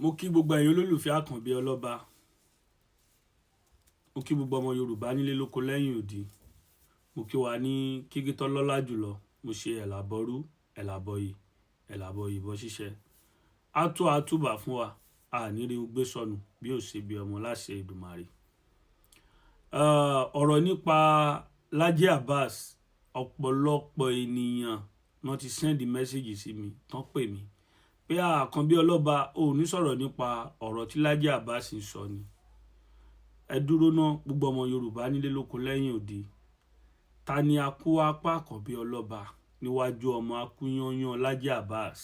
Mo kí gbogbo ẹ̀yin olólùfẹ́ Àkànbí Ọlọ́ba. Mo kí gbogbo ọmọ Yorùbá nílé lóko lẹ́yìn odi. Mo kí wa ní kíkí tó lọ́lá jùlọ. Mo ṣe ẹ̀làbọ̀rú, ẹ̀làbọ̀yì, ẹ̀làbọ̀yì bọ́ ṣíṣẹ́. Àtúbà fún wa. A ní rí gbé sọnù bí ó ṣe bí ọmọ láṣẹ Èdùmàrè. Ọ̀rọ̀ nípa Laji Abbas, ọ̀pọ̀lọpọ̀ ènìyàn náà ti send message sí mi, tán pè mí pé Àkànbí Ọlọ́ba ò ní sọ̀rọ̀ nípa ọ̀rọ̀ tí Laji Abbas ń sọ ni. Ẹ dúró ná gbogbo ọmọ Yorùbá nílé lóko lẹ́yìn odi. Ta ni akú apá Àkànbí Ọlọ́ba níwájú ọmọ akúyányán Laji Abbas?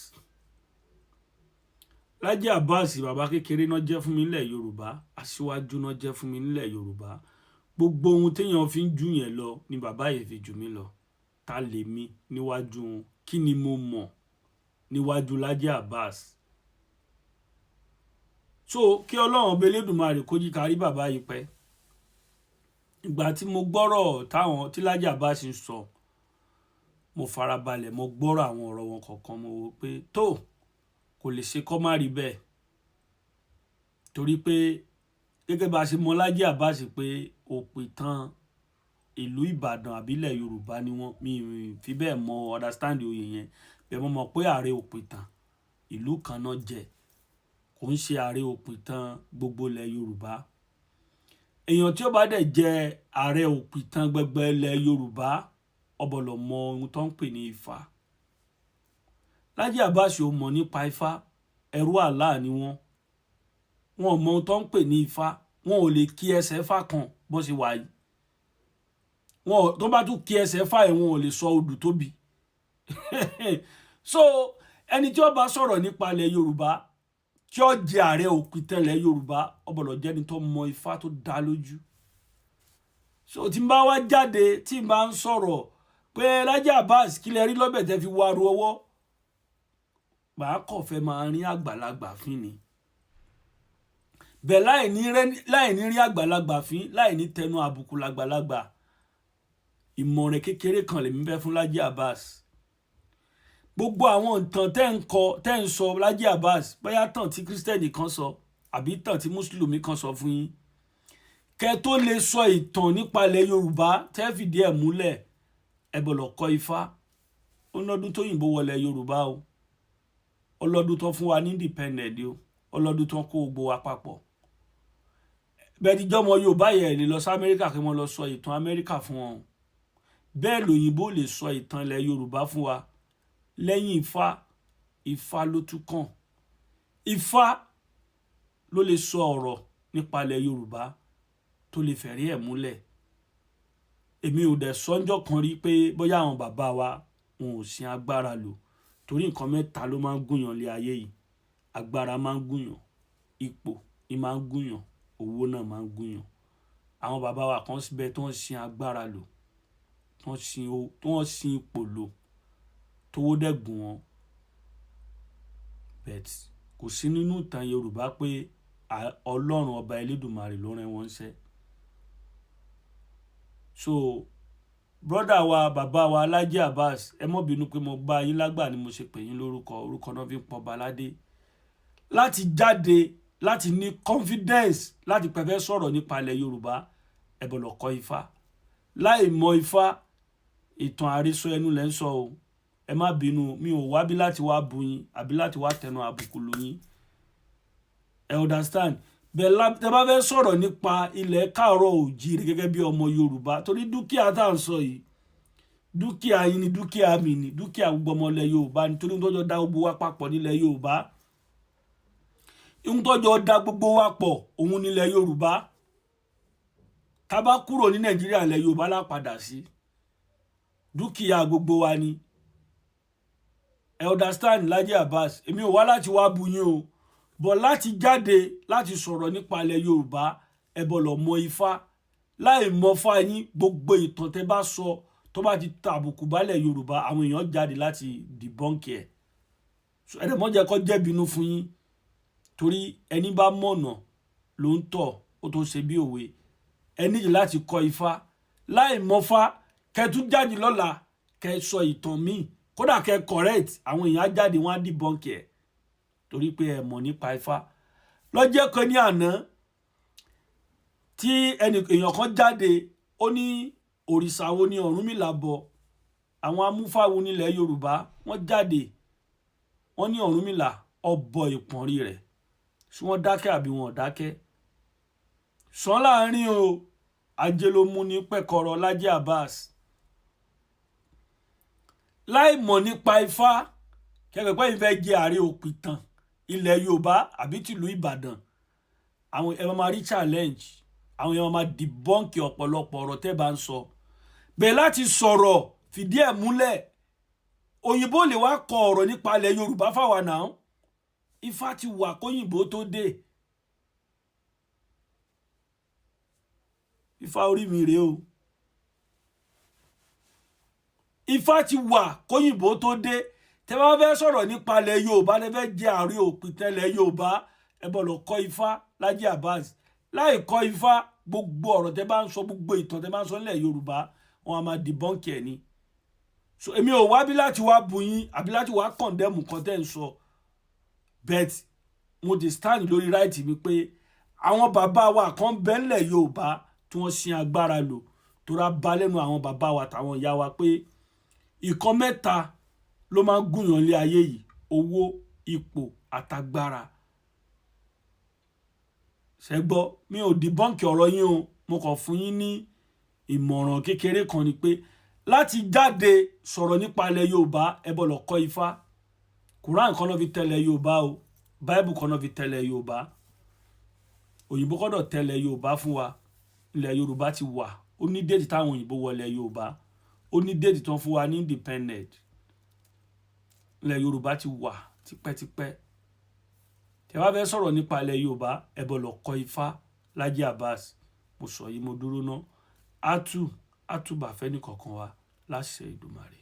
Laji Abbas bàbá kékeré náà jẹ́ fún mi nílẹ̀ Yorùbá, aṣíwájú náà jẹ́ fún mi nílẹ̀ Yorùbá. Gbogbo ohun téèyàn fi ń jù yẹn lọ ni bàbá yìí fi jù mí lọ. Ta lè mi níwájú wọn? Kí ni mo mọ̀ níwájú Laji Abbas? So kí Ọlọ́run ọba Elédùmarè kó jí kárí bàbá yìí pẹ́. Ìgbà tí mo gbọ́rọ̀ tí Laji Abbas ń sọ, mo farabalẹ̀, mo gbọ́rọ̀ àwọn ọ̀rọ̀ wọn kọ̀ọ̀kan, mo wò pé tó kò lè ṣe kó má rí bẹ́ẹ̀. Torí pé gẹ́gẹ́ bá ṣe mọ̀ Laji Abbas pé òpìtàn ìlú Ìbàdàn àbílẹ̀ Yorùbá ni wọ́n, mi fi bẹ́ẹ̀ mọ̀ understand oyè yẹn. Bẹ́ẹ̀ mo mọ̀ pé ààrẹ òpìtàn ìlú kan náà jẹ́, kò ń ṣe ààrẹ òpìtàn gbogbo ilẹ̀ Yorùbá. Èèyàn tí ó bá dẹ̀ jẹ́ ààrẹ òpìtàn gbogbo ilẹ̀ Yorùbá, ó gbọ́dọ̀ mọ ohun tó ń pè ní Ifá. Laji Abbas ò mọ̀ nípa Ifá, ẹrú Allah ni wọ́n. Wọn ò mọ ohun tó ń pè ní Ifá, wọn ò lè kí ẹsẹ̀ Ifá kan bó ṣe wà yìí. Wọn tó bá tún kí ẹsẹ̀ Ifá ẹ̀, wọn ò lè sọ odù tóbi. So ẹni tí ó bá sọ̀rọ̀ nípa ilẹ̀ Yorùbá, tí ó jẹ́ ààrẹ òpìtàn ilẹ̀ Yorùbá, ó gbọ́dọ̀ jẹ́ ẹni tó mọ Ifá tó dá lójú. So tí n bá wá jáde, tí n bá ń sọ̀rọ̀ pé Laji Abbas kí lẹ rí lọ́bẹ̀ tẹ́ fi wá ru ọwọ́, màá kọ̀ fẹ́ máa rí àgbàlagbà fín ni. Bẹ́ẹ̀ láì ní rí àgbàlagbà fín, láì ní tẹnu àbùkù lágbàlagbà. Ìmọ̀ràn kékeré kan lèmi fẹ́ fún Laji Abbas. Gbogbo àwọn ìtàn tẹ́ ń sọ Laji Abbas, bóyá tàn tí Kírísítẹ́nì kan sọ àbí tàn tí Mùsùlùmí kan sọ fún yín, kẹ́ tó lè sọ ìtàn nípa ilẹ̀ Yorùbá tẹ́ fìdí ẹ̀ múlẹ̀, ẹ gbọ́dọ̀ kọ́ Ifá. Ó lọ́dún tó yìnbó wọlé Yorùbá o, ọlọ́dún tó fún wa ní independent o, ọlọ́dún tó kó gbogbo wa papọ̀. Bẹ́ẹ̀ ni jọmọ Yorùbá yẹn lè lọ sí Amẹ́ríkà kí wọ́n lọ sọ ìtàn Amẹ́ríkà fún wọn. Bẹ́ẹ̀ lòyìnbó lè sọ ìtàn ilẹ̀ Yorùbá fún wa. Lẹ́yìn Ifá ló tún kàn. Ifá ló lè sọ ọ̀rọ̀ nípa ilẹ̀ Yorùbá tó lè fẹ̀rí ẹ̀ múlẹ̀. Èmi ò dẹ̀ sọ́njọ́ kan rí pé bóyá àwọn bàbá wa wọn ò sin agbára lò. Torí nǹkan mẹ́ta ló máa ń gúnyàn lé ayé yìí. Agbára máa ń gúnyàn, ipò máa ń gúnyàn, owó náà máa ń gúnyàn. Àwọn bàbá wa kan síbẹ̀ tó ń sin agbára lò, tó ń sin ipò lò, tówó dẹ̀gùn wọn. But kò sí nínú ìtàn Yorùbá pé Ọlọ́run ọba Elédùmarè ló rán wọn ṣẹ́. So brother wa, bàbá wa Laji Abbas, ẹ mọ́ bínú pé mo bá yín lágbà ni mo ṣe pè yín orúkọ náà fi ń pọ̀ baládé. Láti jáde, láti ní confidence, láti pẹ̀fẹ́ sọ̀rọ̀ nípa ilẹ̀ Yorùbá, ẹ gbọ́dọ̀ kọ́ Ifá. Láì mọ Ifá, ìtàn àrísọ ẹnu lẹ́ ń sọ o. Ẹ má bínú, mi ò wá bí láti wá bu yín àbí láti wá tẹnu àbùkù lù yín. Ẹ understand? Bẹ́ẹ̀ tẹ́ bá fẹ́ sọ̀rọ̀ nípa ilẹ̀ Káàárọ̀ Oòjíire gẹ́gẹ́ bí ọmọ Yorùbá, torí dúkìá tá à ń sọ yìí, dúkìá yín ni, dúkìá mi ni, dúkìá gbogbo ọmọ ilẹ̀ Yorùbá ni, torí tó jọ dá gbogbo wa papọ̀ nílẹ̀ Yorùbá. Ohun tó jọ dá gbogbo wa pọ̀, òun nílẹ̀ Yorùbá. Tá bá kúrò ní Nàìjíríà, ilẹ̀ Yorùbá la padà sí. Dúkìá gbogbo wa ni. Ẹ understand Laji Abbas? Èmi ò wá láti wá bu yín o, bọ̀ láti jáde láti sọ̀rọ̀ nípa ilẹ̀ Yorùbá, ẹ gbọ́dọ̀ mọ Ifá. Láì mọ Ifá yín, gbogbo ìtàn tẹ́ bá sọ tó bá ti tàbùkù bálẹ̀ Yorùbá, àwọn èèyàn jáde láti debunk ẹ̀. Ẹ dẹ̀ mọ́ jẹ́ kó jẹ́ bínú fún yín, torí ẹni bá mọ̀nà ló ń tọ̀, ó tó ṣe bí òwe. Ẹ nídìí láti kọ́ Ifá. Láì mọ Ifá, kẹ́ tún jáde lọ́la, kẹ́ sọ ìtàn míì, kódà kẹ́ correct, àwọn èèyàn jáde wọ́n á debunk ẹ̀. Torí pé ẹ mọ̀ nípa Ifá. lọ́jọ́ kan ní àná tí èèyàn kan jáde ó ní òrìṣà wo ni Ọ̀rúnmìlà bọ, àwọn amúfáwo nílẹ̀ Yorùbá wọ́n jáde wọ́n ní Ọ̀rúnmìlà ọbọ ìpọ̀nrí rẹ̀, ṣé wọ́n dákẹ́ àbí wọn ò dákẹ́? sàn láàrin o, ajé ló mú ní pẹ̀kọ̀rọ̀ Lájí Abbas láì mọ̀ nípa Ifá kẹ́kẹ́ pé ìfẹ́ jẹ́ ààrẹ òpìtàn ilẹ̀ Yorùbá àbí tìlú Ìbàdàn, àwọn ẹ̀ máa rí challenge, àwọn ẹ̀ máa debunk ọ̀pọ̀lọpọ̀ ọ̀rọ̀ tẹ́ bá ń sọ bẹ́ẹ̀ láti sọ̀rọ̀ fìdí ẹ̀ múlẹ̀. Òyìnbó lè wá kọ ọ̀rọ̀ nípa ilẹ̀ Yorùbá fáwa náà, Ifá ti wà kóyìnbó tó dé. Ifá orí mi rèé o, Ifá ti wà kóyìnbó tó dé. Tẹ́ bá fẹ́ sọ̀rọ̀ nípa ilẹ̀ Yorùbá, tẹ́ fẹ́ jẹ́ ààrẹ òpìtàn ilẹ̀ Yorùbá, ẹ bọ̀ lọ kọ́ Ifá. Lájí Abbas láì kọ́ Ifá, gbogbo ọ̀rọ̀ tẹ́ bá ń sọ, gbogbo ìtàn tẹ́ bá ń sọ nílẹ̀ Yorùbá, wọn a máa debunk ẹ̀ ni. So èmi ò wá bí láti wá bu yín àbí láti wá condemn kan tẹ́ ń sọ, but mo dey stand lórí right mi pé àwọn bàbá wa kan bẹ́ẹ̀ nílẹ̀ Yorùbá tí wọ́n sin agbára lò tó rà bá lẹ́nu àwọn bàbá wa tàwọn ìyá wa pé ìkan mẹ́ta ló máa ń gùnyàn lé ayé yìí: owó, ipò àtagbára. ṣẹ́gbọ́ mi ò debunk ọ̀rọ̀ yín o, mo kàn fún yín ní ìmọ̀ràn kékeré kan ni pé láti jáde sọ̀rọ̀ nípa ilẹ̀ Yorùbá, ẹ bọ̀ lọ kọ́ Ifá. Quran kan náà fi tẹ̀lẹ̀ Yorùbá o, Bible kan náà fi tẹ̀lẹ̀ Yorùbá. Òyìnbó kọ́dọ̀ tẹ̀lẹ̀ Yorùbá fún wa. Ilẹ̀ Yorùbá ti wà, ó ní déètì táwọn òyìnbó wọlé Yorùbá, ó ní déètì tó ń fún wa ní independent. Ilẹ̀ Yorùbá ti wà tipẹ́tipẹ́. Tẹ́ bá fẹ́ sọ̀rọ̀ nípa ilẹ̀ Yorùbá, ẹ bọ̀ lọ kọ́ Ifá. Lájí Abbas, mo sọ yìí mo dúró ná. Átù bàfẹ́ ní kọ̀ọ̀kan wa láṣẹ Èdùmàrè.